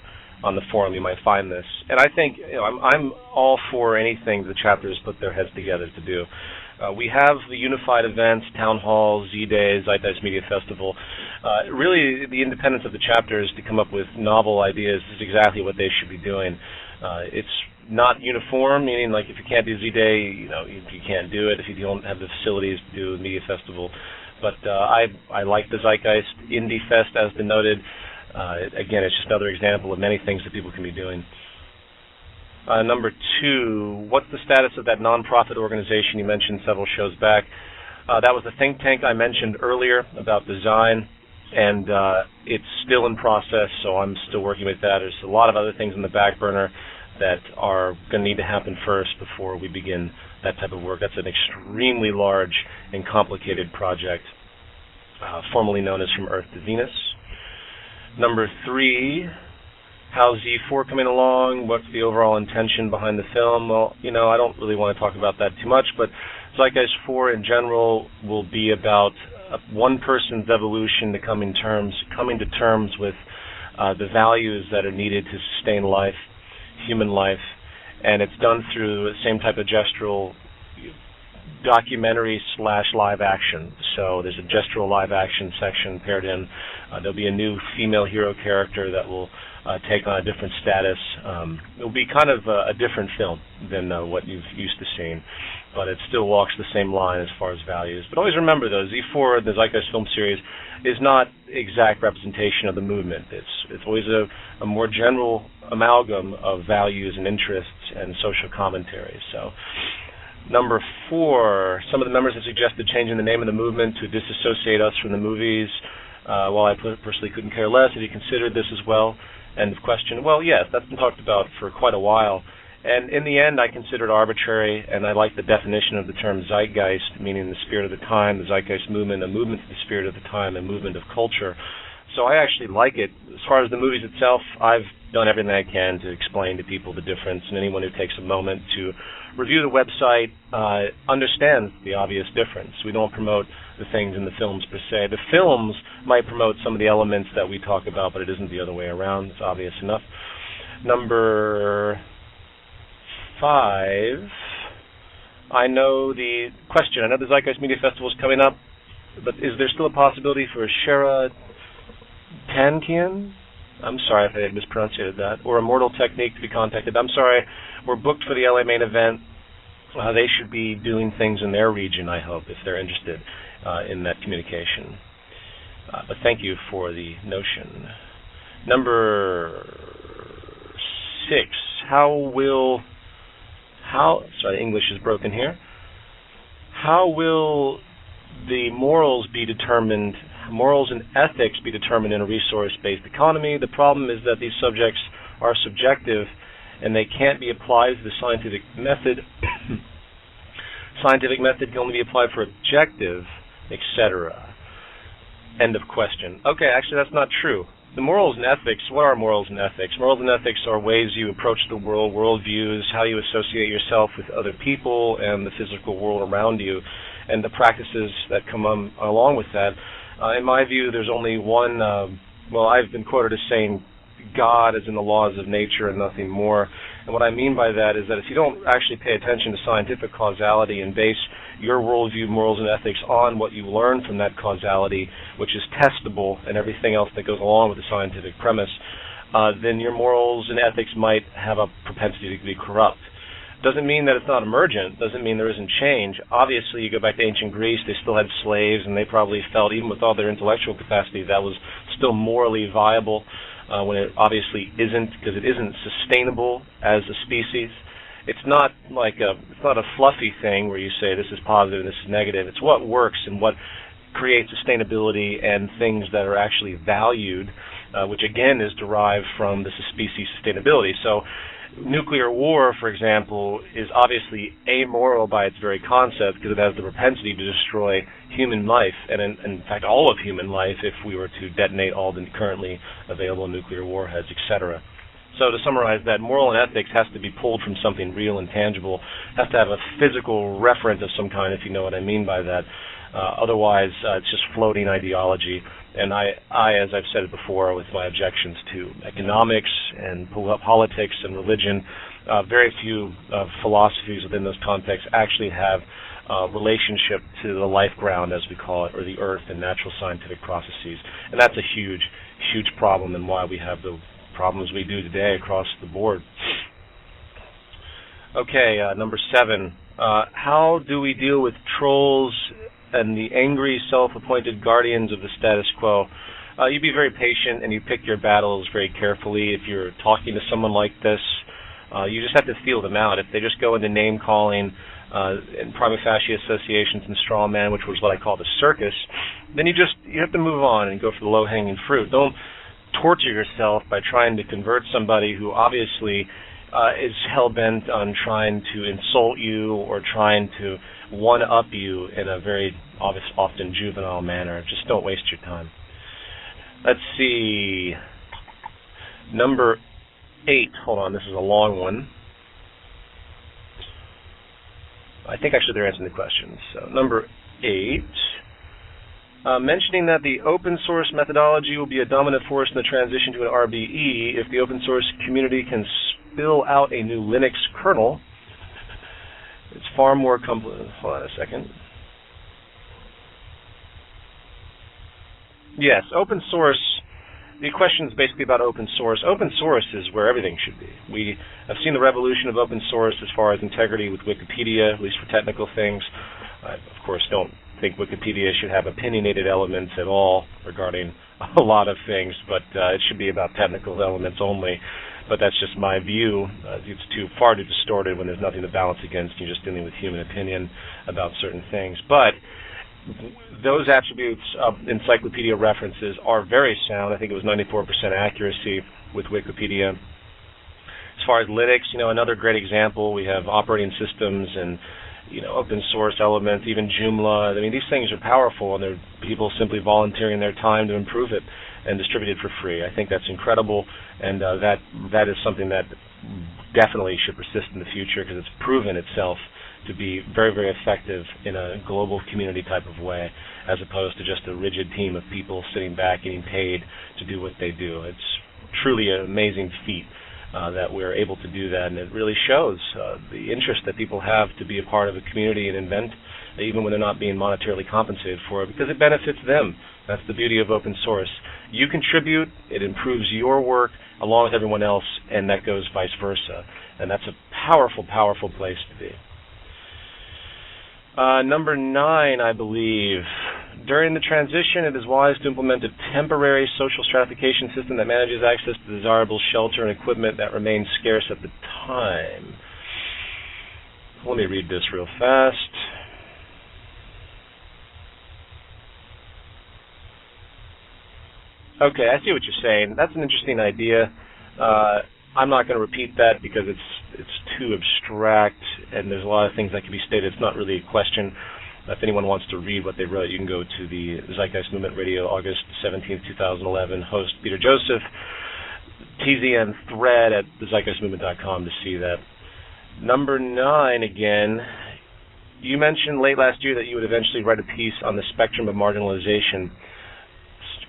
on the forum, you might find this. And I think, I'm all for anything the chapters put their heads together to do. We have the unified events, town halls, Z-Days, Zeitgeist Media Festival. Really, the independence of the chapters to come up with novel ideas is exactly what they should be doing. It's not uniform, meaning like if you can't do Z-Day, you can't do it if you don't have the facilities to do a media festival. But I like the Zeitgeist Indie Fest as denoted. Again, it's just another example of many things that people can be doing. Number two, what's the status of that nonprofit organization you mentioned several shows back? That was the think tank I mentioned earlier about design, and it's still in process, so I'm still working with that. There's a lot of other things in the back burner that are going to need to happen first before we begin that type of work. That's an extremely large and complicated project, formerly known as From Earth to Venus. Number three, how's Z4 coming along? What's the overall intention behind the film? Well, I don't really want to talk about that too much, but Zeitgeist 4 in general will be about one person's evolution to coming to terms with the values that are needed to sustain life, human life, and it's done through the same type of gestural documentary / live action. So there's a gestural live action section paired in. There'll be a new female hero character that will take on a different status. It'll be kind of a different film than what you've used to seeing, but it still walks the same line as far as values. But always remember, though, Z4, the Zeitgeist film series, is not exact representation of the movement. It's always a more general amalgam of values and interests and social commentary. So, number four, some of the members have suggested changing the name of the movement to disassociate us from the movies. While I personally couldn't care less, have you considered this as well? End of question. Well, yes, that's been talked about for quite a while. And in the end, I consider it arbitrary, and I like the definition of the term zeitgeist, meaning the spirit of the time, the Zeitgeist Movement, a movement to the spirit of the time, a movement of culture. So I actually like it. As far as the movies itself, I've done everything I can to explain to people the difference, and anyone who takes a moment to review the website understands the obvious difference. We don't promote the things in the films per se. The films might promote some of the elements that we talk about, but it isn't the other way around. It's obvious enough. Number 5, I know the question. I know the Zeitgeist Media Festival is coming up, but is there still a possibility for Shara Tankian? I'm sorry if I mispronounced that. Or Immortal Technique to be contacted. I'm sorry, we're booked for the LA main event. They should be doing things in their region, I hope, if they're interested in that communication. But thank you for the notion. Number 6, sorry, English is broken here. How will the morals and ethics be determined in a resource-based economy? The problem is that these subjects are subjective and they can't be applied to the scientific method. Scientific method can only be applied for objective, etc. End of question. Okay, actually that's not true. The morals and ethics, what are morals and ethics? Morals and ethics are ways you approach the world, worldviews, how you associate yourself with other people and the physical world around you, and the practices that come along with that. In my view, there's only one, I've been quoted as saying God is in the laws of nature and nothing more. And what I mean by that is that if you don't actually pay attention to scientific causality and base your worldview, morals, and ethics on what you learn from that causality, which is testable, and everything else that goes along with the scientific premise, then your morals and ethics might have a propensity to be corrupt. Doesn't mean that it's not emergent, doesn't mean there isn't change. Obviously, you go back to ancient Greece, they still had slaves, and they probably felt, even with all their intellectual capacity, that was still morally viable, when it obviously isn't, because it isn't sustainable as a species. It's not it's not a fluffy thing where you say this is positive and this is negative. It's what works and what creates sustainability and things that are actually valued which again is derived from the species sustainability. So nuclear war, for example, is obviously amoral by its very concept because it has the propensity to destroy human life, and in fact all of human life, if we were to detonate all the currently available nuclear warheads, etc. So to summarize that, moral and ethics has to be pulled from something real and tangible, has to have a physical reference of some kind, if you know what I mean by that. Otherwise, it's just floating ideology. And I, as I've said it before with my objections to economics and politics and religion, very few philosophies within those contexts actually have relationship to the life ground, as we call it, or the earth and natural scientific processes. And that's a huge, huge problem, and why we have the problems we do today across the board. Okay, number 7. How do we deal with trolls and the angry self-appointed guardians of the status quo? You be very patient and you pick your battles very carefully. If you're talking to someone like this, you just have to feel them out. If they just go into name-calling and prima facie associations and straw man, which was what I call the circus, then you have to move on and go for the low-hanging fruit. Don't torture yourself by trying to convert somebody who obviously is hell-bent on trying to insult you or trying to one-up you in a very often juvenile manner. Just don't waste your time. Let's see. Number 8. Hold on, this is a long one. I think actually they're answering the questions. So number 8. Mentioning that the open source methodology will be a dominant force in the transition to an RBE if the open source community can spill out a new Linux kernel. It's far more complex. Hold on a second. Yes, open source. The question is basically about open source. Open source is where everything should be. We have seen the revolution of open source as far as integrity with Wikipedia, at least for technical things. I, of course, don't think Wikipedia should have opinionated elements at all regarding a lot of things, but it should be about technical elements only. But that's just my view. It's far too distorted when there's nothing to balance against. You're just dealing with human opinion about certain things. But those attributes of encyclopedia references are very sound. I think it was 94% accuracy with Wikipedia. As far as Linux, another great example, we have operating systems and open source elements, even Joomla. I mean, these things are powerful, and they're people simply volunteering their time to improve it and distribute it for free. I think that's incredible, and that is something that definitely should persist in the future because it's proven itself to be very, very effective in a global community type of way, as opposed to just a rigid team of people sitting back getting paid to do what they do. It's truly an amazing feat that we're able to do that, and it really shows the interest that people have to be a part of a community and invent, even when they're not being monetarily compensated for it, because it benefits them. That's the beauty of open source. You contribute, it improves your work along with everyone else, and that goes vice versa. And that's a powerful, powerful place to be. Number 9, I believe. During the transition, it is wise to implement a temporary social stratification system that manages access to desirable shelter and equipment that remains scarce at the time. Let me read this real fast. Okay, I see what you're saying. That's an interesting idea. I'm not going to repeat that because it's too abstract, and there's a lot of things that can be stated. It's not really a question. If anyone wants to read what they wrote, you can go to the Zeitgeist Movement Radio, August 17th, 2011, host Peter Joseph, TZN thread at thezeitgeistmovement.com to see that. Number 9, again, you mentioned late last year that you would eventually write a piece on the spectrum of marginalization.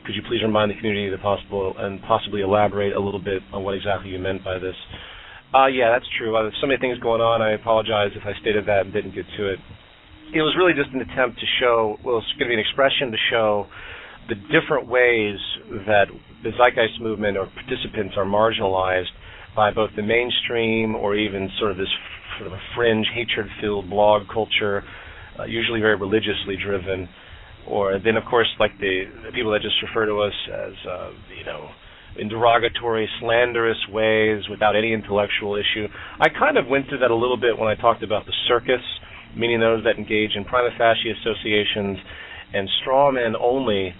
Could you please remind the community the possible and possibly elaborate a little bit on what exactly you meant by this? Yeah, that's true. There's so many things going on. I apologize if I stated that and didn't get to it. It was really just an attempt to show, well, it's going to be an expression to show the different ways that the Zeitgeist Movement or participants are marginalized by both the mainstream or even sort of this sort of a fringe, hatred-filled blog culture, usually very religiously driven. Or then, of course, like the people that just refer to us as, in derogatory, slanderous ways without any intellectual issue. I kind of went through that a little bit when I talked about the circus, meaning those that engage in prima facie associations and straw men only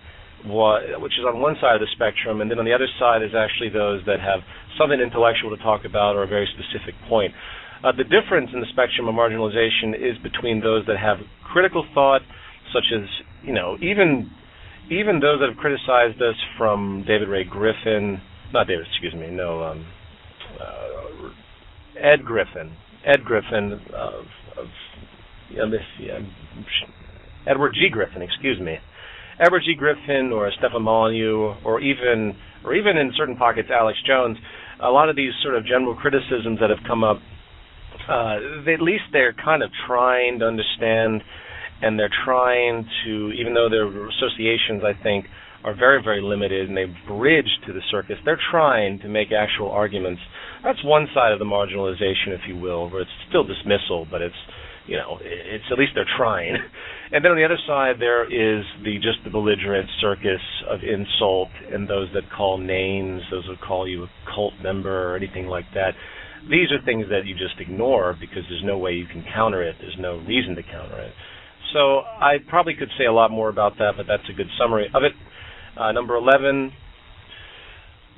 which is on one side of the spectrum, and then on the other side is actually those that have something intellectual to talk about or a very specific point. The difference in the spectrum of marginalization is between those that have critical thought, such as, even those that have criticized us, from Ed Griffin Edward G. Griffin, Edward G. Griffin, or Stefan Molyneux, or even in certain pockets Alex Jones. A lot of these sort of general criticisms that have come up, at least they're kind of trying to understand, and they're trying to, even though their associations, I think, are very, very limited, and they bridge to the circus, they're trying to make actual arguments. That's one side of the marginalization, if you will, where it's still dismissal, but it's at least they're trying. And then on the other side, there is just the belligerent circus of insult, and those that call names, those that call you a cult member or anything like that. These are things that you just ignore because there's no way you can counter it. There's no reason to counter it. So I probably could say a lot more about that, but that's a good summary of it. Number 11,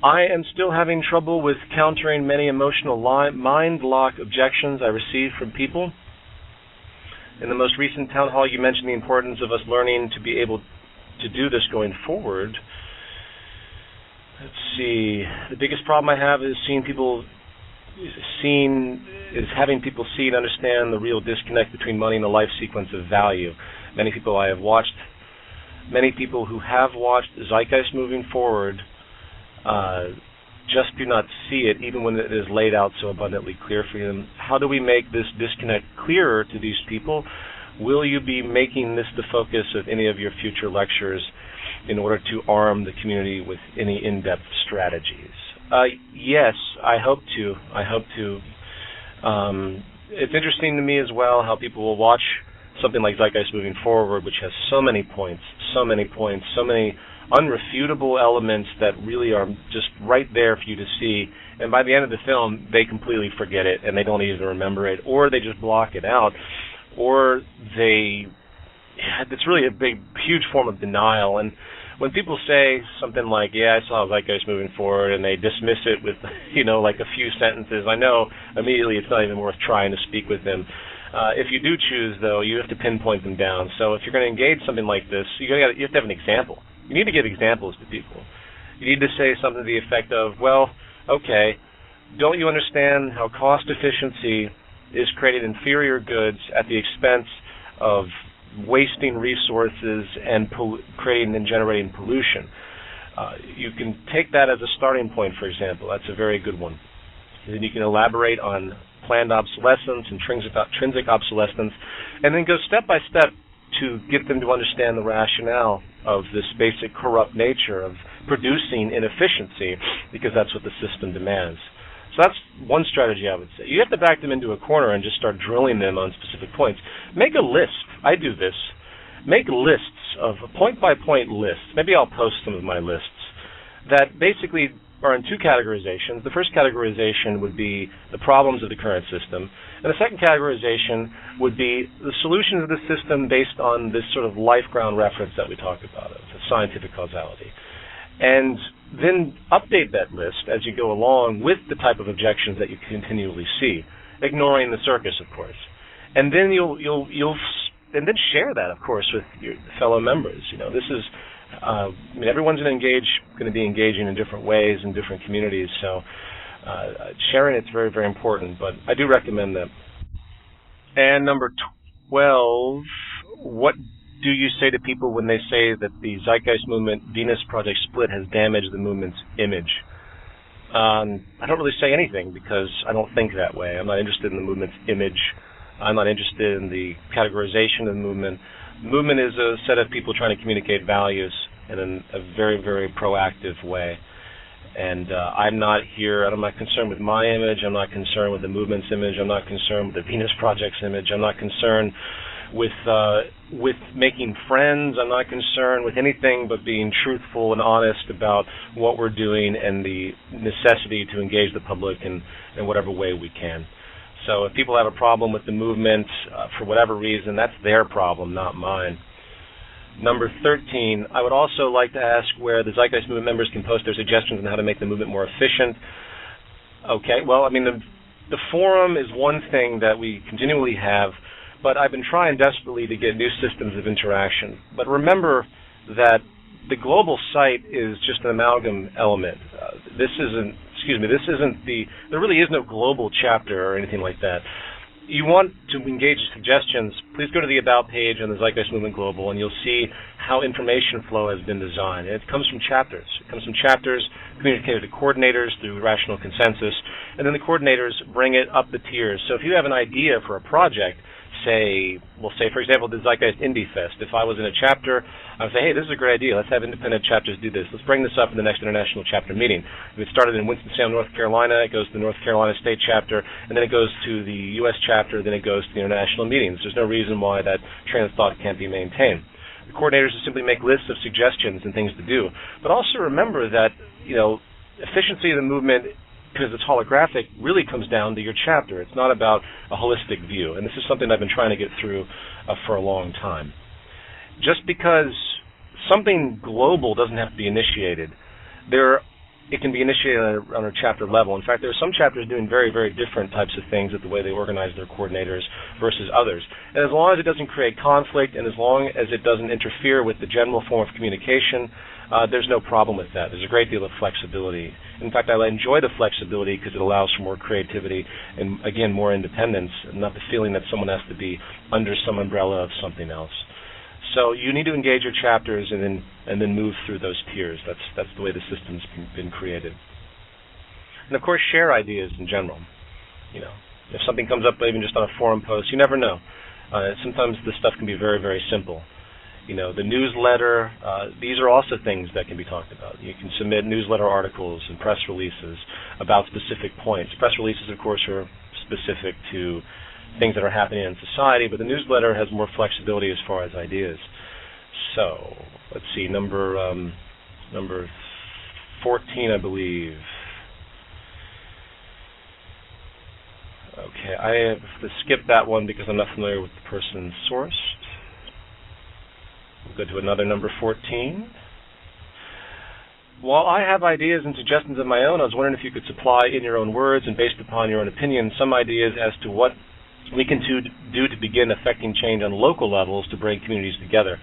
I am still having trouble with countering many emotional mind lock objections I receive from people. In the most recent town hall, you mentioned the importance of us learning to be able to do this going forward. Let's see. The biggest problem I have is having people see and understand the real disconnect between money and the life sequence of value. Many people who have watched Zeitgeist moving forward just do not see it, even when it is laid out so abundantly clear for them. How do we make this disconnect clearer to these people? Will you be making this the focus of any of your future lectures in order to arm the community with any in-depth strategies? Yes, I hope to. It's interesting to me as well how people will watch something like Zeitgeist Moving Forward, which has so many points, so many unrefutable elements that really are just right there for you to see, and by the end of the film, they completely forget it, and they don't even remember it, or they just block it out, or it's really a huge form of denial. And when people say something like, yeah, I saw Zeitgeist Moving Forward, and they dismiss it with, like a few sentences, I know immediately it's not even worth trying to speak with them. If you do choose, though, you have to pinpoint them down. So if you're going to engage something like this, you have to have an example. You need to give examples to people. You need to say something to the effect of, well, okay, don't you understand how cost efficiency is creating inferior goods at the expense of wasting resources and creating and generating pollution? You can take that as a starting point, for example. That's a very good one. And then you can elaborate on planned obsolescence, intrinsic obsolescence, and then go step by step to get them to understand the rationale of this basic corrupt nature of producing inefficiency, because that's what the system demands. So that's one strategy I would say. You have to back them into a corner and just start drilling them on specific points. Make a list. I do this. Make lists of point-by-point lists. Maybe I'll post some of my lists that basically are in two categorizations. The first categorization would be the problems of the current system, and the second categorization would be the solutions of the system based on this sort of life ground reference that we talked about, of scientific causality. And then update that list as you go along with the type of objections that you continually see, ignoring the circus, of course. And then you'll share that, of course, with your fellow members. This is everyone's going to be engaging in different ways in different communities, so sharing it's very, very important, but I do recommend that. And number 12, what do you say to people when they say that the Zeitgeist Movement Venus Project split has damaged the movement's image? I don't really say anything because I don't think that way. I'm not interested in the movement's image. I'm not interested in the categorization of the movement. The movement is a set of people trying to communicate values in a very, very proactive way. And I'm not concerned with my image. I'm not concerned with the movement's image. I'm not concerned with the Venus Project's image. I'm not concerned with making friends. I'm not concerned with anything but being truthful and honest about what we're doing and the necessity to engage the public in whatever way we can. So if people have a problem with the movement for whatever reason, that's their problem, not mine. Number 13, I would also like to ask where the Zeitgeist Movement members can post their suggestions on how to make the movement more efficient. Okay, well, I mean, the forum is one thing that we continually have, but I've been trying desperately to get new systems of interaction. But remember that the global site is just an amalgam element. There really is no global chapter or anything like that. You want to engage suggestions, please go to the About page on the Zeitgeist Movement Global, and you'll see how information flow has been designed. And it comes from chapters. It comes from chapters communicated to coordinators through rational consensus, and then the coordinators bring it up the tiers. So if you have an idea for a project, we'll say, for example, the Zeitgeist Indie Fest. If I was in a chapter, I would say, hey, this is a great idea. Let's have independent chapters do this. Let's bring this up in the next international chapter meeting. If it started in Winston-Salem, North Carolina, it goes to the North Carolina State chapter, and then it goes to the U.S. chapter, then it goes to the international meetings. There's no reason why that train of thought can't be maintained. The coordinators will simply make lists of suggestions and things to do. But also remember that, efficiency of the movement, because it's holographic, really comes down to your chapter. It's not about a holistic view. And this is something I've been trying to get through for a long time. Just because something global doesn't have to be initiated, it can be initiated on a chapter level. In fact, there are some chapters doing very, very different types of things with the way they organize their coordinators versus others. And as long as it doesn't create conflict and as long as it doesn't interfere with the general form of communication, there's no problem with that. There's a great deal of flexibility. In fact, I enjoy the flexibility because it allows for more creativity and, again, more independence, and not the feeling that someone has to be under some umbrella of something else. So you need to engage your chapters and then move through those tiers. That's the way the system's been created. And, of course, share ideas in general. If something comes up even just on a forum post, you never know. Sometimes this stuff can be very, very simple. The newsletter, these are also things that can be talked about. You can submit newsletter articles and press releases about specific points. Press releases, of course, are specific to things that are happening in society, but the newsletter has more flexibility as far as ideas. So, let's see, number 14, I believe. Okay, I have to skip that one because I'm not familiar with the person's source. We'll go to another number 14. While I have ideas and suggestions of my own, I was wondering if you could supply in your own words and based upon your own opinion some ideas as to what we can do to begin affecting change on local levels to bring communities together.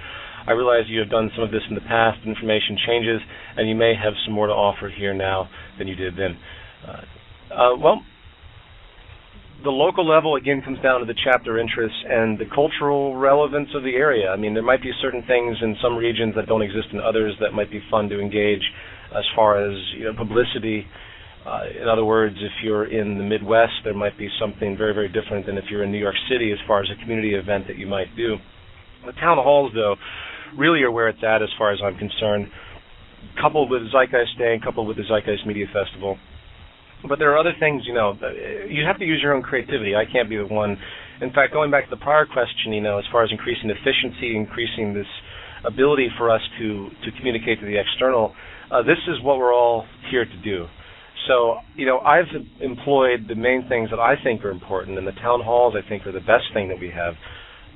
I realize you have done some of this in the past, information changes, and you may have some more to offer here now than you did then. The local level, again, comes down to the chapter interests and the cultural relevance of the area. I mean, there might be certain things in some regions that don't exist in others that might be fun to engage as far as publicity. In other words, if you're in the Midwest, there might be something very, very different than if you're in New York City as far as a community event that you might do. The town halls, though, really are where it's at as far as I'm concerned, coupled with Zeitgeist Day and coupled with the Zeitgeist Media Festival. But there are other things, you have to use your own creativity. I can't be the one. In fact, going back to the prior question, as far as increasing efficiency, increasing this ability for us to communicate to the external, this is what we're all here to do. So, I've employed the main things that I think are important, and the town halls, I think, are the best thing that we have.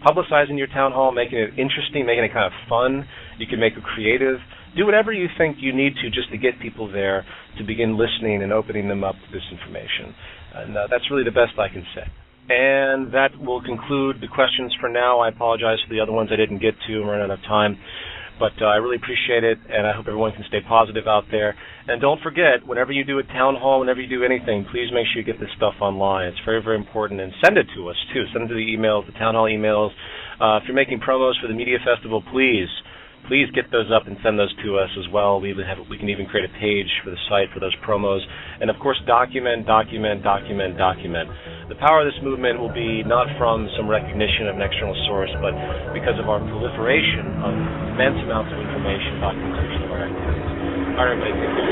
Publicizing your town hall, making it interesting, making it kind of fun. You can make it creative. Do whatever you think you need to just to get people there to begin listening and opening them up to this information. And that's really the best I can say. And that will conclude the questions for now. I apologize for the other ones I didn't get to. I'm running out of time. But I really appreciate it, and I hope everyone can stay positive out there. And don't forget, whenever you do a town hall, whenever you do anything, please make sure you get this stuff online. It's very, very important. And send it to us, too. Send it to the emails, the town hall emails. If you're making promos for the Media Festival, please get those up and send those to us as well. We can even create a page for the site for those promos. And, of course, document. The power of this movement will be not from some recognition of an external source, but because of our proliferation of immense amounts of information, documentation of our activities. All right, everybody, take care.